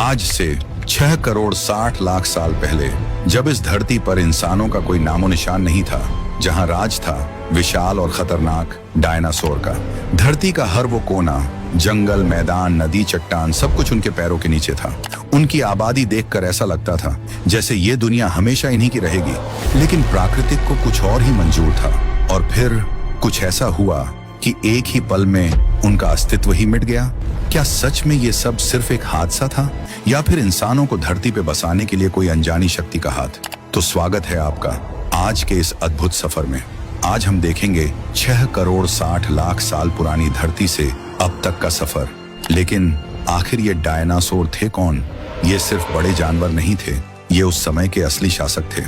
आज से 6 करोड़ 60 लाख साल पहले, जब इस धरती पर इंसानों का कोई नामो निशान नहीं था, जहां राज था विशाल और खतरनाक डायनासोर का। धरती का हर वो कोना, जंगल, मैदान, नदी, चट्टान, सब कुछ उनके पैरों के नीचे था। उनकी आबादी देखकर ऐसा लगता था जैसे ये दुनिया हमेशा इन्हीं की रहेगी। लेकिन प्राकृतिक को कुछ और ही मंजूर था, और फिर कुछ ऐसा हुआ कि एक ही पल में उनका अस्तित्व ही मिट गया। क्या सच में ये सब सिर्फ एक हादसा था, या फिर इंसानों को धरती पे बसाने के लिए कोई अनजानी शक्ति का हाथ? तो स्वागत है आपका आज के इस अद्भुत सफर में। आज हम देखेंगे 6 करोड़ 60 लाख साल पुरानी धरती से अब तक का सफर। लेकिन आखिर ये डायनासोर थे कौन? ये सिर्फ बड़े जानवर नहीं थे, ये उस समय के असली शासक थे।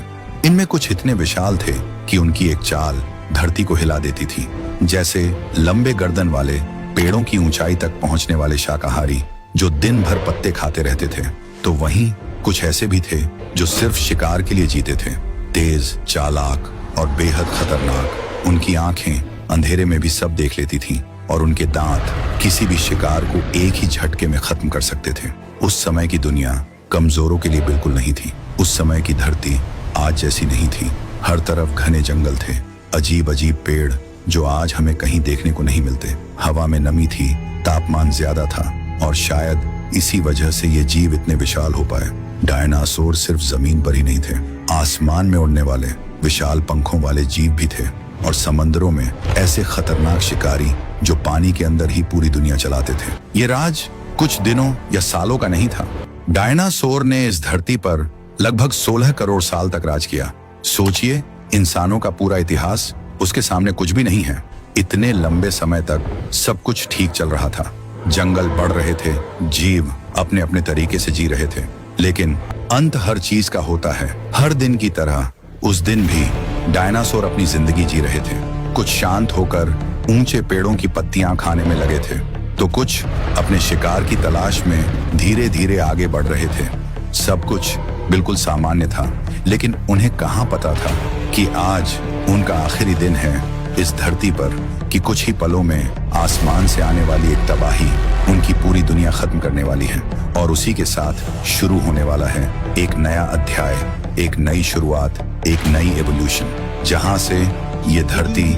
इनमें कुछ इतने विशाल थे कि उनकी एक चाल धरती को हिला देती थी। जैसे लंबे गर्दन वाले, पेड़ों की ऊंचाई तक पहुंचने वाले शाकाहारी जो दिन भर पत्ते खाते रहते थे, तो वहीं कुछ ऐसे भी थे जो सिर्फ शिकार के लिए जीते थे। तेज, चालाक और बेहद खतरनाक। उनकी आंखें अंधेरे में भी सब देख लेती थीं, और उनके दांत किसी भी शिकार को एक ही झटके में खत्म कर सकते थे। उस समय की दुनिया कमजोरों के लिए बिल्कुल नहीं थी। उस समय की धरती आज जैसी नहीं थी। हर तरफ घने जंगल थे, अजीब अजीब पेड़ जो आज हमें कहीं देखने को नहीं मिलते। हवा में नमी थी, तापमान ज्यादा था, और शायद इसी वजह से ये जीव इतने विशाल हो पाए। डायनासोर सिर्फ जमीन पर ही नहीं थे, आसमान में उड़ने वाले विशाल पंखों वाले जीव भी थे, और समंदरों में ऐसे खतरनाक शिकारी जो पानी के अंदर ही पूरी दुनिया चलाते थे। ये राज कुछ दिनों या सालों का नहीं था। डायनासोर ने इस धरती पर लगभग 16 करोड़ साल तक राज किया। सोचिए, इंसानों का पूरा इतिहास उसके सामने कुछ भी नहीं है। इतने लंबे समय तक सब कुछ ठीक चल रहा था। जंगल बढ़ रहे थे, जीव अपने अपने तरीके से जी रहे थे। लेकिन अंत हर चीज का होता है। हर दिन की तरह उस दिन भी डायनासोर अपनी जिंदगी जी रहे थे। कुछ शांत होकर ऊंचे पेड़ों की पत्तियां खाने में लगे थे, तो कुछ अपने शिकार की तलाश में धीरे धीरे आगे बढ़ रहे थे। सब कुछ बिल्कुल सामान्य था, लेकिन उन्हें कहां पता था कि आज उनका आखिरी दिन है इस धरती पर, कि कुछ ही पलों में आसमान से आने वाली एक तबाही उनकी पूरी दुनिया खत्म करने वाली है। और उसी के साथ शुरू होने वाला है एक नया अध्याय, एक नई शुरुआत, एक नई एवोल्यूशन, जहां से ये धरती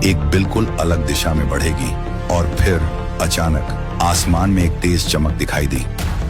एक बिल्कुल अलग दिशा में बढ़ेगी। और फिर अचानक आसमान में एक तेज चमक दिखाई दी।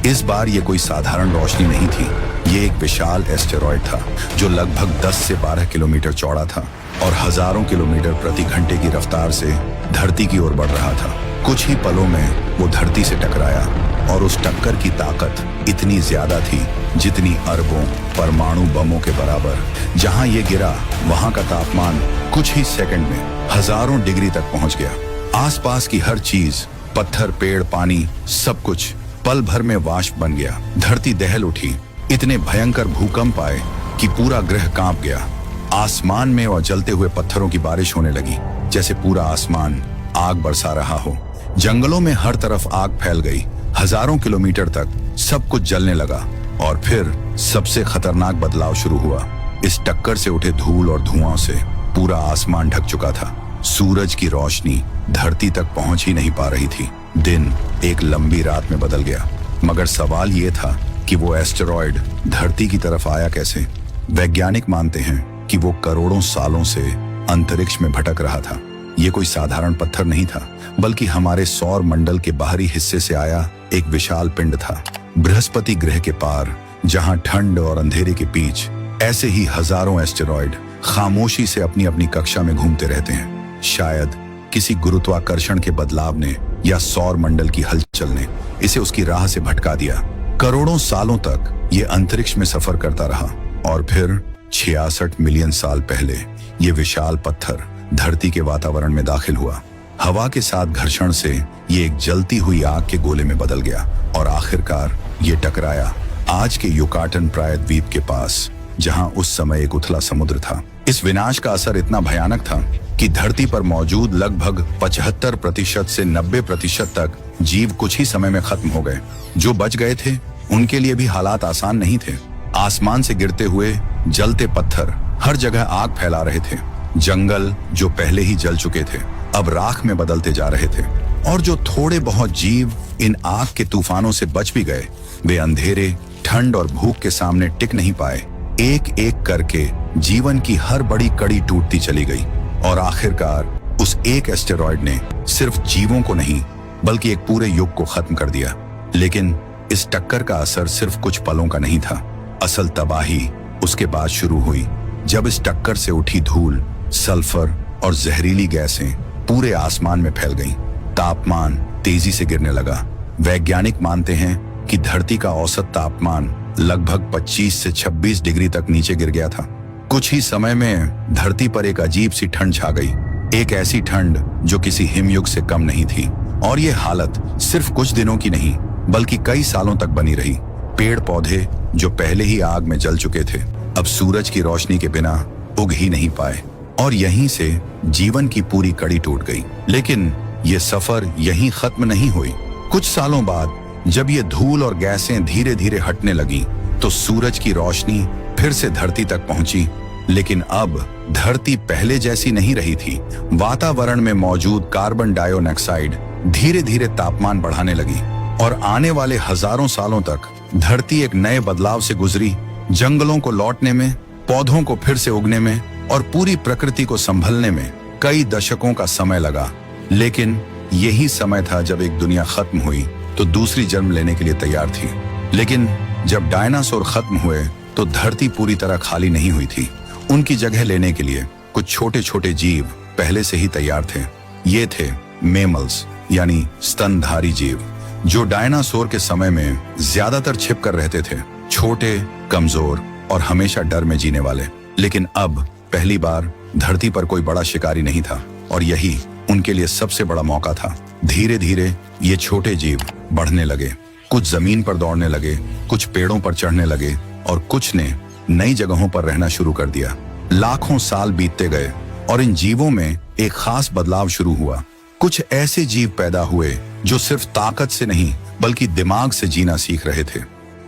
इस बार ये कोई साधारण रोशनी नहीं थी, ये एक विशाल एस्टेरॉयड था जो लगभग 10 से 12 किलोमीटर चौड़ा था और हजारों किलोमीटर प्रति घंटे की रफ्तार से धरती की ओर बढ़ रहा था। कुछ ही पलों में वो धरती से टकराया, और उस टक्कर की ताकत इतनी ज्यादा थी जितनी अरबों परमाणु बमों के बराबर। जहां ये गिरा, वहां का तापमान कुछ ही सेकंड में हजारों डिग्री तक पहुंच गया। आसपास की हर चीज, पत्थर, पेड़, पानी, सब कुछ पल भर में वाष्प बन गया। धरती दहल उठी। इतने भयंकर भूकंप आए कि पूरा ग्रह कांप गया। आसमान में और जलते हुए पत्थरों की बारिश होने लगी, जैसे पूरा आसमान आग बरसा रहा हो। जंगलों में हर तरफ आग फैल गई। हजारों किलोमीटर तक सब कुछ जलने लगा। और फिर सबसे खतरनाक बदलाव शुरू हुआ। इस टक्कर से उठे धूल और धुआं से पूरा आसमान ढक चुका था। सूरज की रोशनी धरती तक पहुंच ही नहीं पा रही थी। दिन एक लंबी रात में बदल गया। मगर सवाल ये था कि वो एस्टेरॉयड धरती की तरफ आया कैसे? वैज्ञानिक मानते हैं कि वो करोड़ों सालों से अंतरिक्ष में भटक रहा था। ये कोई साधारण पत्थर नहीं था, बल्कि हमारे सौर मंडल के बाहरी हिस्से से आया एक विशाल पिंड था। बृहस्पति ग्रह के पार, जहां ठंड और अंधेरे के बीच ऐसे ही हजारों एस्टेरॉयड खामोशी से अपनी अपनी कक्षा में घूमते रहते हैं। शायद किसी गुरुत्वाकर्षण के बदलाव ने या सौर मंडल की हलचल ने इसे उसकी राह से भटका दिया। करोड़ों सालों तक ये अंतरिक्ष में सफर करता रहा, और फिर 66 मिलियन साल पहले ये विशाल पत्थर धरती के वातावरण में दाखिल हुआ। हवा के साथ घर्षण से ये एक जलती हुई आग के गोले में बदल गया, और आखिरकार ये टकराया आज के युकाटन प्रायद्वीप के पास, जहां उस समय एक उथला समुद्र था। इस विनाश का असर इतना भयानक था कि धरती पर मौजूद लगभग 75% से 90% तक जीव कुछ ही समय में खत्म हो गए। जो बच गए थे उनके लिए भी हालात आसान नहीं थे। आसमान से गिरते हुए जलते पत्थर हर जगह आग फैला रहे थे। जंगल जो पहले ही जल चुके थे अब राख में बदलते जा रहे थे, और जो थोड़े बहुत जीव इन आग के तूफानों से बच भी गए। वे अंधेरे, ठंड और भूख के सामने टिक नहीं पाए। एक एक करके जीवन की हर बड़ी कड़ी टूटती चली गई और आखिरकार उस एक एस्टेरॉयड ने सिर्फ जीवों को नहीं बल्कि एक पूरे युग को खत्म कर दिया। लेकिन इस टक्कर का असर सिर्फ कुछ पलों का नहीं था। असल तबाही उसके बाद शुरू हुई, जब इस टक्कर से उठी धूल, सल्फर और जहरीली गैसें पूरे आसमान में फैल गईं। तापमान तेजी से गिरने लगा। वैज्ञानिक मानते हैं कि धरती का औसत तापमान लगभग 25 से 26 डिग्री तक नीचे गिर गया था। कुछ ही समय में धरती पर एक अजीब सी ठंड छा गई, एक ऐसी ठंड जो किसी हिमयुग से कम नहीं थी। और ये हालत सिर्फ कुछ दिनों की नहीं बल्कि कई सालों तक बनी रही। पेड़ पौधे जो पहले ही आग में जल चुके थे, अब सूरज की रोशनी के बिना उग ही नहीं पाए और यहीं से जीवन की पूरी कड़ी टूट गई। लेकिन ये सफर यहीं खत्म नहीं हुई। कुछ सालों बाद जब ये धूल और गैसें धीरे धीरे हटने लगी तो सूरज की रोशनी फिर से धरती तक पहुंची। लेकिन अब धरती पहले जैसी नहीं रही थी। वातावरण में मौजूद कार्बन डाइऑक्साइड धीरे धीरे तापमान बढ़ाने लगी और आने वाले हजारों सालों तक धरती एक नए बदलाव से गुजरी। जंगलों को लौटने में, पौधों को फिर से उगने में और पूरी प्रकृति को संभलने में कई दशकों का समय लगा। लेकिन यही समय था जब एक दुनिया खत्म हुई तो दूसरी जन्म लेने के लिए तैयार थी। लेकिन जब डायनासोर खत्म हुए तो धरती पूरी तरह खाली नहीं हुई थी। उनकी जगह लेने के लिए कुछ छोटे छोटे जीव पहले से ही तैयार थे। ये थे मेमल्स यानी स्तनधारी जीव, जो डायनासोर के समय में ज्यादातर छिप कर रहते थे, छोटे, कमजोर और हमेशा डर में जीने वाले। लेकिन अब पहली बार धरती पर कोई बड़ा शिकारी नहीं था और यही उनके लिए सबसे बड़ा मौका था। धीरे धीरे ये छोटे जीव बढ़ने लगे। कुछ जमीन पर दौड़ने लगे, कुछ पेड़ों पर चढ़ने लगे और कुछ ने नई जगहों पर रहना शुरू कर दिया। लाखों साल बीतते गए और इन जीवों में एक खास बदलाव शुरू हुआ। कुछ ऐसे जीव पैदा हुए जो सिर्फ ताकत से नहीं बल्कि दिमाग से जीना सीख रहे थे।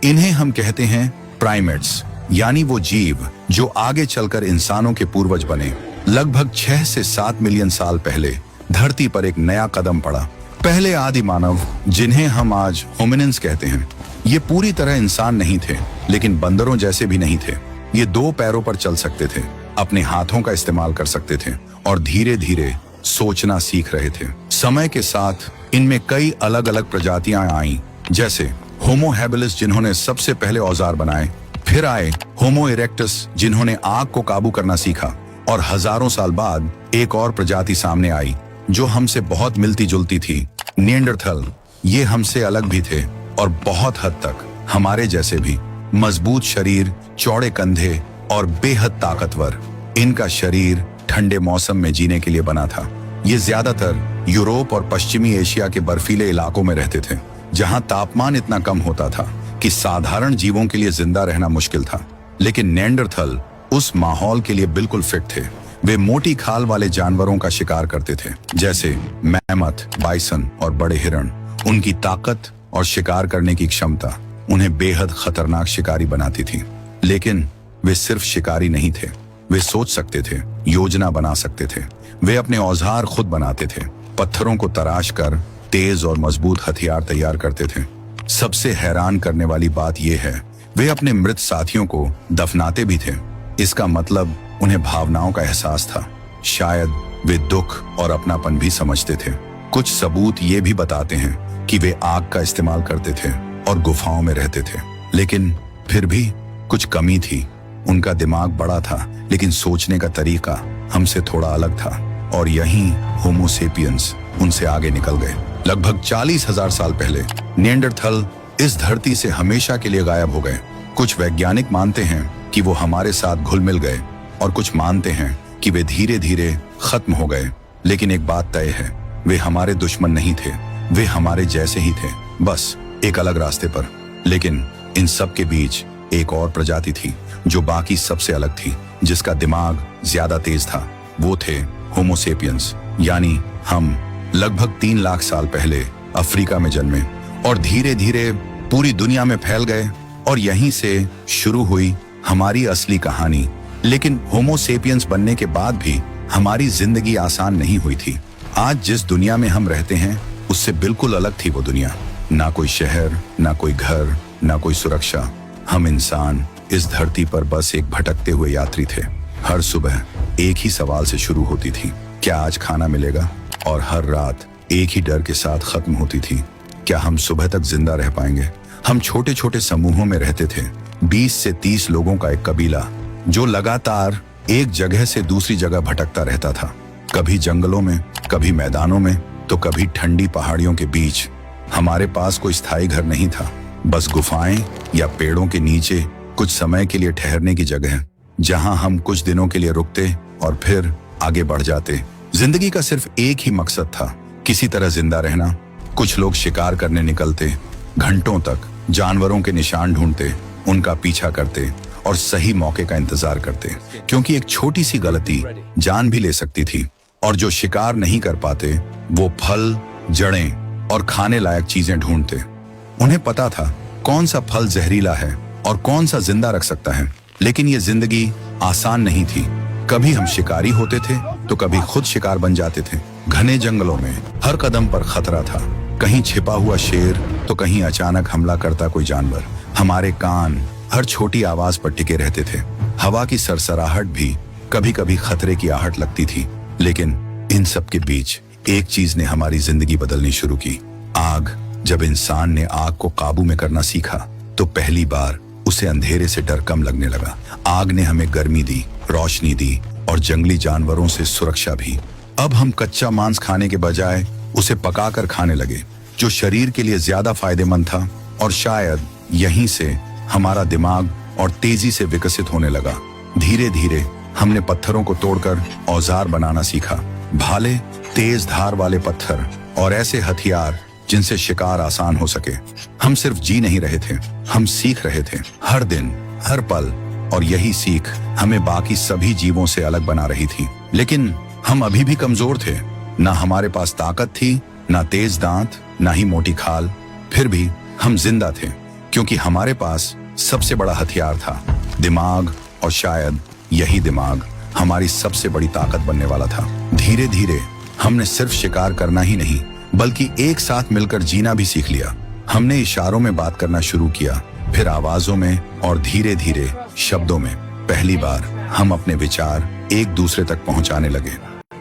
इन्हें हम कहते हैं प्राइमेट्स, यानी वो जीव जो आगे चलकर इंसानों के पूर्वज बने। लगभग 6 से 7 मिलियन साल पहले धरती पर एक नया कदम पड़ा। पहले आदि मानव, जिन्हें हम आज होमिनिन्स कहते हैं, ये पूरी तरह इंसान नहीं थे लेकिन बंदरों जैसे भी नहीं थे। ये 2 पैरों पर चल सकते थे, अपने हाथों का इस्तेमाल कर सकते थे और धीरे धीरे सोचना सीख रहे थे। समय के साथ इनमें कई अलग अलग प्रजातियां आईं, जैसे होमो हैबिलिस जिन्होंने सबसे पहले औजार बनाए, फिर आए होमो इरेक्टस जिन्होंने आग को काबू करना सीखा और हजारों साल बाद एक और प्रजाति सामने आई जो हमसे बहुत मिलती जुलती थी, निएंडरथल। ये हमसे अलग भी थे और बहुत हद तक हमारे जैसे भी। मजबूत शरीर, चौड़े कंधे और बेहद ताकतवर। इनका शरीर ठंडे मौसम में जीने के लिए बना था। ये ज्यादातर यूरोप और पश्चिमी एशिया के बर्फीले इलाकों में रहते थे, जहां तापमान इतना कम होता था कि साधारण जीवों के लिए जिंदा रहना मुश्किल था। लेकिन निएंडरथल उस माहौल के लिए बिल्कुल फिट थे। वे मोटी खाल वाले जानवरों का शिकार करते थे, जैसे मैमथ, बाइसन और बड़े हिरण। उनकी ताकत और शिकार करने की क्षमता उन्हें बेहद खतरनाक शिकारी बनाती थी। लेकिन वे सिर्फ शिकारी नहीं थे, वे सोच सकते थे, योजना बना सकते थे। वे अपने औजार खुद बनाते थे, पत्थरों को तराश कर तेज और मजबूत हथियार तैयार करते थे। सबसे हैरान करने वाली बात यह है, वे अपने मृत साथियों को दफनाते भी थे। इसका मतलब उन्हें भावनाओं का एहसास था। शायद वे दुख और अपनापन भी समझते थे। कुछ सबूत ये भी बताते हैं कि वे आग का इस्तेमाल करते थे और गुफाओं में रहते थे। लेकिन फिर भी कुछ कमी थी। उनका दिमाग बड़ा था लेकिन सोचने का तरीका हमसे थोड़ा अलग था और यहीं होमो सेपियंस उनसे आगे निकल गए। लगभग 40,000 साल पहले निएंडरथल इस धरती से हमेशा के लिए गायब हो गए। कुछ वैज्ञानिक मानते हैं कि वो हमारे साथ घुल मिल गए और कुछ मानते हैं कि वे धीरे धीरे खत्म हो गए। लेकिन एक बात तय है, वे हमारे दुश्मन नहीं थे, वे हमारे जैसे ही थे, बस एक अलग रास्ते पर। लेकिन इन सब के बीच एक और प्रजाति थी जो बाकी सबसे अलग थी, जिसका दिमाग ज्यादा तेज था। वो थे होमो सेपियंस, यानी हम। लगभग 3 लाख साल पहले अफ्रीका में जन्मे और धीरे धीरे पूरी दुनिया में फैल गए और यहीं से शुरू हुई हमारी असली कहानी। लेकिन होमो सेपियंस बनने के बाद भी हमारी जिंदगी आसान नहीं हुई थी। आज जिस दुनिया में हम रहते हैं उससे बिल्कुल अलग थी वो दुनिया। ना कोई शहर, ना कोई घर, ना कोई सुरक्षा। हम इंसान इस धरती पर बस एक भटकते हुए यात्री थे। हर सुबह एक ही सवाल से शुरू होती थी, क्या आज खाना मिलेगा? और हर रात एक ही डर के साथ खत्म होती थी, क्या हम सुबह तक जिंदा रह पाएंगे? हम छोटे छोटे समूहों में रहते थे, 20 से 30 लोगों का एक कबीला जो लगातार एक जगह से दूसरी जगह भटकता रहता था। कभी जंगलों में, कभी मैदानों में, तो कभी ठंडी पहाड़ियों के बीच। हमारे पास कोई स्थायी घर नहीं था, बस गुफाएं या पेड़ों के नीचे कुछ समय के लिए ठहरने की जगह, जहां हम कुछ दिनों के लिए रुकते और फिर आगे बढ़ जाते। जिंदगी का सिर्फ एक ही मकसद था, किसी तरह जिंदा रहना। कुछ लोग शिकार करने निकलते, घंटों तक जानवरों के निशान ढूंढते, उनका पीछा करते और सही मौके का इंतजार करते, क्योंकि एक छोटी सी गलती जान भी ले सकती थी। और जो शिकार नहीं कर पाते वो फल, जड़ें और खाने लायक चीजें ढूंढते। उन्हें पता था कौन सा फल जहरीला है और कौन सा जिंदा रख सकता है। लेकिन ये जिंदगी आसान नहीं थी। कभी हम शिकारी होते थे तो कभी खुद शिकार बन जाते थे। घने जंगलों में हर कदम पर खतरा था, कहीं छिपा हुआ शेर तो कहीं अचानक हमला करता कोई जानवर। हमारे कान हर छोटी आवाज पर टिके रहते थे। हवा की सरसराहट भी कभी कभी खतरे की आहट लगती थी। लेकिन इन सब के बीच एक चीज ने हमारी जिंदगी बदलनी शुरू की, आग। जब इंसान ने आग को काबू में करना सीखा तो पहली बार उसे अंधेरे से डर कम लगने लगा। आग ने हमें गर्मी दी, रोशनी दी और जंगली जानवरों से सुरक्षा भी। अब हम कच्चा मांस खाने के बजाय उसे पकाकर खाने लगे, जो शरीर के लिए ज्यादा फायदेमंद था। और शायद यहीं से हमारा दिमाग और तेजी से विकसित होने लगा। धीरे धीरे हमने पत्थरों को तोड़कर औजार बनाना सीखा, भाले, तेज धार वाले पत्थर और ऐसे हथियार जिनसे शिकार आसान हो सके। हम सिर्फ जी नहीं रहे थे, हम सीख रहे थे, हर दिन, हर पल। और यही सीख हमें बाकी सभी जीवों से अलग बना रही थी। लेकिन हम अभी भी कमजोर थे, ना हमारे पास ताकत थी, ना तेज दांत, ना ही मोटी खाल। फिर भी हम जिंदा थे, क्योंकि हमारे पास सबसे बड़ा हथियार था, दिमाग। और शायद यही दिमाग हमारी सबसे बड़ी ताकत बनने वाला था। धीरे धीरे हमने सिर्फ शिकार करना ही नहीं, बल्कि एक साथ मिलकर जीना भी सीख लिया। हमने इशारों में बात करना शुरू किया, फिर आवाजों में और धीरे धीरे शब्दों में। पहली बार हम अपने विचार एक दूसरे तक पहुंचाने लगे।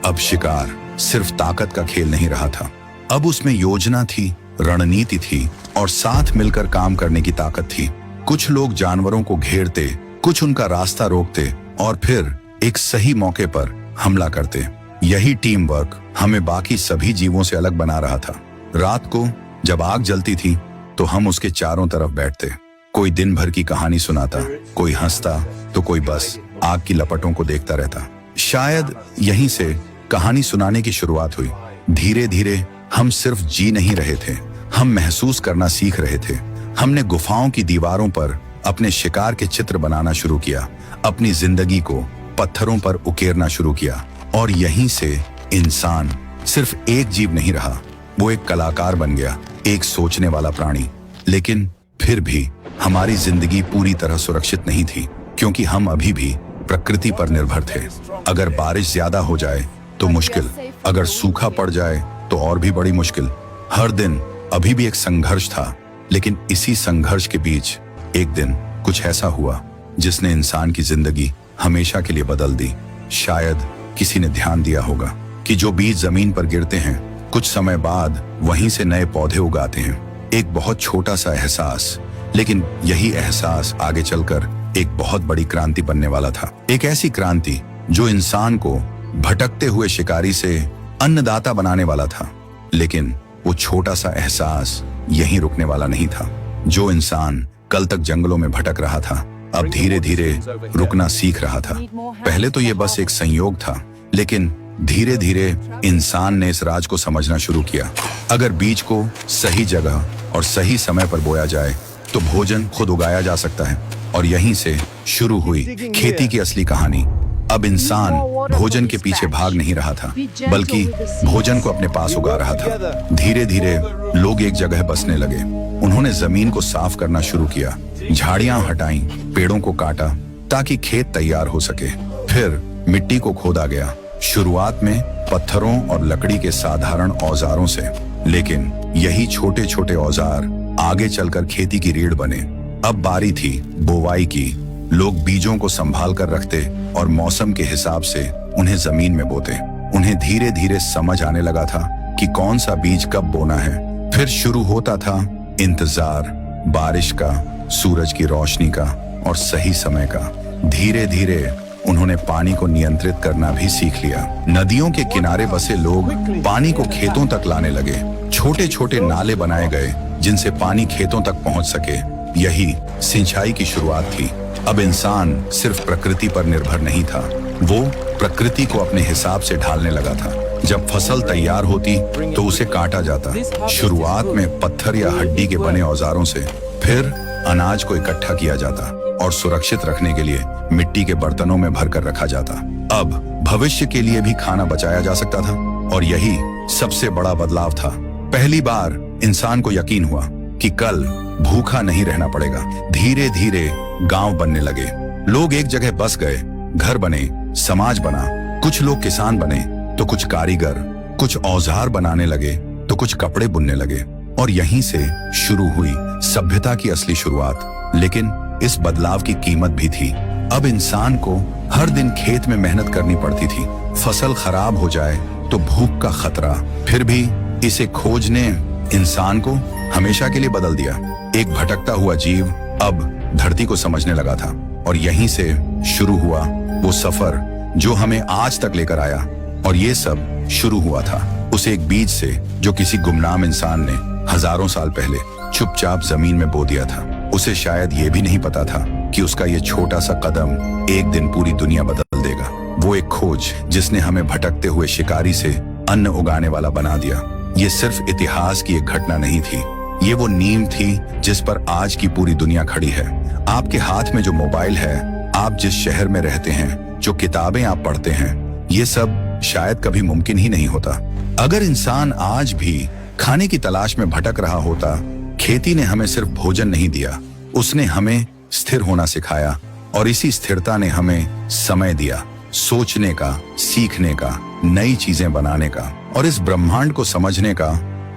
अब शिकार सिर्फ ताकत का खेल नहीं रहा था, अब उसमें योजना थी, रणनीति थी और साथ मिलकर काम करने की ताकत थी। कुछ लोग जानवरों को घेरते, कुछ उनका रास्ता रोकते और फिर एक सही मौके पर हमला करते। यही टीम वर्क हमें बाकी सभी जीवों से अलग बना रहा था। रात को जब आग जलती थी तो हम उसके चारों तरफ बैठते। कोई दिन भर की कहानी सुनाता, कोई हंसता तो कोई बस आग की लपटों को देखता रहता। शायद यहीं से कहानी सुनाने की शुरुआत हुई। धीरे धीरे हम सिर्फ जी नहीं रहे थे, हम महसूस करना सीख रहे थे। हमने गुफाओं की दीवारों पर अपने शिकार के चित्र बनाना शुरू किया, अपनी जिंदगी को पत्थरों पर उकेरना शुरू किया। और यहीं से इंसान सिर्फ एक जीव नहीं रहा, वो एक कलाकार बन गया, एक सोचने वाला प्राणी। लेकिन फिर भी हमारी जिंदगी पूरी तरह सुरक्षित नहीं थी, क्योंकि हम अभी भी प्रकृति पर निर्भर थे। अगर बारिश ज्यादा हो जाए तो मुश्किल, अगर सूखा पड़ जाए तो और भी बड़ी मुश्किल। हर दिन अभी भी एक संघर्ष था। लेकिन इसी संघर्ष के बीच एक दिन कुछ ऐसा हुआ जिसने इंसान की जिंदगी हमेशा के लिए बदल दी। शायद किसी ने ध्यान दिया होगा कि जो बीज जमीन पर गिरते हैं, कुछ समय बाद वहीं से नए पौधे उगाते हैं। एक बहुत छोटा सा एहसास, लेकिन यही एहसास आगे चलकर एक बहुत बड़ी क्रांति बनने वाला था। एक ऐसी क्रांति जो इंसान को भटकते हुए शिकारी से अन्नदाता बनाने वाला था। लेकिन वो छोटा सा एहसास यहीं रुकने वाला नहीं था। जो इंसान कल तक जंगलों में भटक रहा था, अब धीरे धीरे रुकना सीख रहा था। पहले तो ये बस एक संयोग था, लेकिन धीरे धीरे इंसान ने इस राज को समझना शुरू किया। अगर बीज को सही जगह और सही समय पर बोया जाए तो भोजन खुद उगाया जा सकता है। और यहीं से शुरू हुई खेती की असली कहानी। अब इंसान भोजन के पीछे भाग नहीं रहा था, बल्कि भोजन को अपने पास उगा रहा था। धीरे धीरे लोग एक जगह बसने लगे। उन्होंने जमीन को साफ करना शुरू किया, झाड़ियां हटाई, पेड़ों को काटा ताकि खेत तैयार हो सके। फिर मिट्टी को खोदा गया, शुरुआत में पत्थरों और लकड़ी के साधारण औजारों से, लेकिन यही छोटे छोटे औजार आगे चलकर खेती की रीढ़ बने। अब बारी थी बोवाई की। लोग बीजों को संभाल कर रखते और मौसम के हिसाब से उन्हें जमीन में बोते। उन्हें धीरे धीरे समझ आने लगा था कि कौन सा बीज कब बोना है। फिर शुरू होता था इंतजार, बारिश का, सूरज की रोशनी का और सही समय का। धीरे धीरे उन्होंने पानी को नियंत्रित करना भी सीख लिया। नदियों के किनारे बसे लोग पानी को खेतों तक लाने लगे। छोटे छोटे नाले बनाए गए जिनसे पानी खेतों तक पहुंच सके। यही सिंचाई की शुरुआत थी। अब इंसान सिर्फ प्रकृति पर निर्भर नहीं था, वो प्रकृति को अपने हिसाब से ढालने लगा था। जब फसल तैयार होती तो उसे काटा जाता, शुरुआत में पत्थर या हड्डी के बने औजारों से। फिर अनाज को इकट्ठा किया जाता और सुरक्षित रखने के लिए मिट्टी के बर्तनों में भरकर रखा जाता। अब भविष्य के लिए भी खाना बचाया जा सकता था और यही सबसे बड़ा बदलाव था। पहली बार इंसान को यकीन हुआ कि कल भूखा नहीं रहना पड़ेगा। धीरे धीरे गांव बनने लगे। लोग एक जगह बस गए, घर बने, समाज बना। कुछ लोग किसान बने तो कुछ कारीगर, कुछ औजार बनाने लगे तो कुछ कपड़े बुनने लगे। और यहीं से शुरू हुई सभ्यता की असली शुरुआत। लेकिन इस बदलाव की कीमत भी थी। अब इंसान को हर दिन खेत में मेहनत करनी पड़ती थी। फसल खराब हो जाए तो भूख का खतरा। फिर भी इसे खोज ने इंसान को हमेशा के लिए बदल दिया। एक भटकता हुआ जीव अब धरती को समझने लगा था और यहीं से शुरू हुआ वो सफर जो हमें आज तक लेकर आया। और ये सब शुरू हुआ था उस एक बीज से जो किसी गुमनाम इंसान ने हजारों साल पहले चुपचाप जमीन में बो दिया था। उसे शायद ये भी नहीं पता था कि उसका ये छोटा सा कदम एक दिन पूरी दुनिया बदल देगा। वो एक खोज जिसने हमें भटकते हुए शिकारी से अन्न उगाने वाला बना दिया। ये सिर्फ इतिहास की एक घटना नहीं थी, ये वो नींव थी जिस पर आज की पूरी दुनिया खड़ी है। आपके हाथ में जो मोबाइल है, आप जिस शहर में रहते हैं, जो किताबें आप पढ़ते हैं, ये सब शायद कभी मुमकिन ही नहीं होता अगर इंसान आज भी खाने की तलाश में भटक रहा होता। खेती ने हमें सिर्फ भोजन नहीं दिया, उसने हमें स्थिर होना सिखाया और इसी स्थिरता ने हमें समय दिया, सोचने का, सीखने का, नई चीजें बनाने का और इस ब्रह्मांड को समझने का।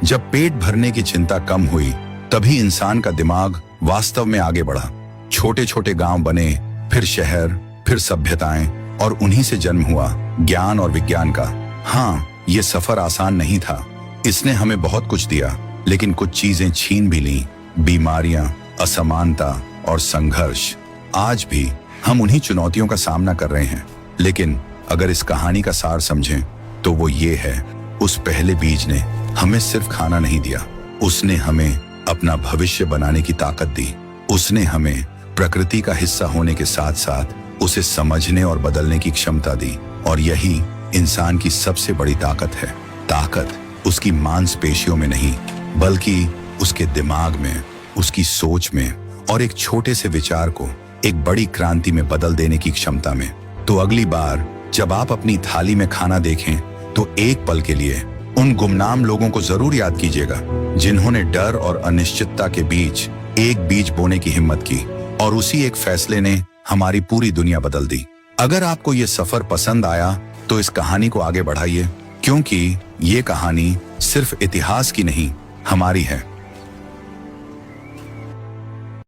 जब पेट भरने की चिंता कम हुई तभी इंसान का दिमाग वास्तव में आगे बढ़ा। छोटे छोटे गांव बने, फिर शहर, फिर सभ्यताएं और उन्हीं से जन्म हुआ ज्ञान और विज्ञान का। हाँ, ये सफर आसान नहीं था। इसने हमें बहुत कुछ दिया लेकिन कुछ चीजें छीन भी लीं। बीमारियां, असमानता और संघर्ष। आज भी हम उन्हीं चुनौतियों का सामना कर रहे हैं। लेकिन अगर इस कहानी का सार समझें तो वो ये है, उस पहले बीज ने हमें सिर्फ खाना नहीं दिया, उसने हमें अपना भविष्य बनाने की ताकत दी। उसने हमें प्रकृति का हिस्सा होने के साथ साथ उसे समझने और बदलने की क्षमता दी। और यही इंसान की सबसे बड़ी ताकत है। ताकत उसकी मांसपेशियों में नहीं बल्कि उसके दिमाग में, उसकी सोच में और एक छोटे से विचार को एक बड़ी क्रांति में बदल देने की क्षमता में। तो अगली बार जब आप अपनी थाली में खाना देखें तो एक पल के लिए उन गुमनाम लोगों को जरूर याद कीजिएगा जिन्होंने डर और अनिश्चितता के बीच एक बीज बोने की हिम्मत की और उसी एक फैसले ने हमारी पूरी दुनिया बदल दी। अगर आपको ये सफर पसंद आया तो इस कहानी को आगे बढ़ाइए, क्योंकि ये कहानी सिर्फ इतिहास की नहीं, हमारी है।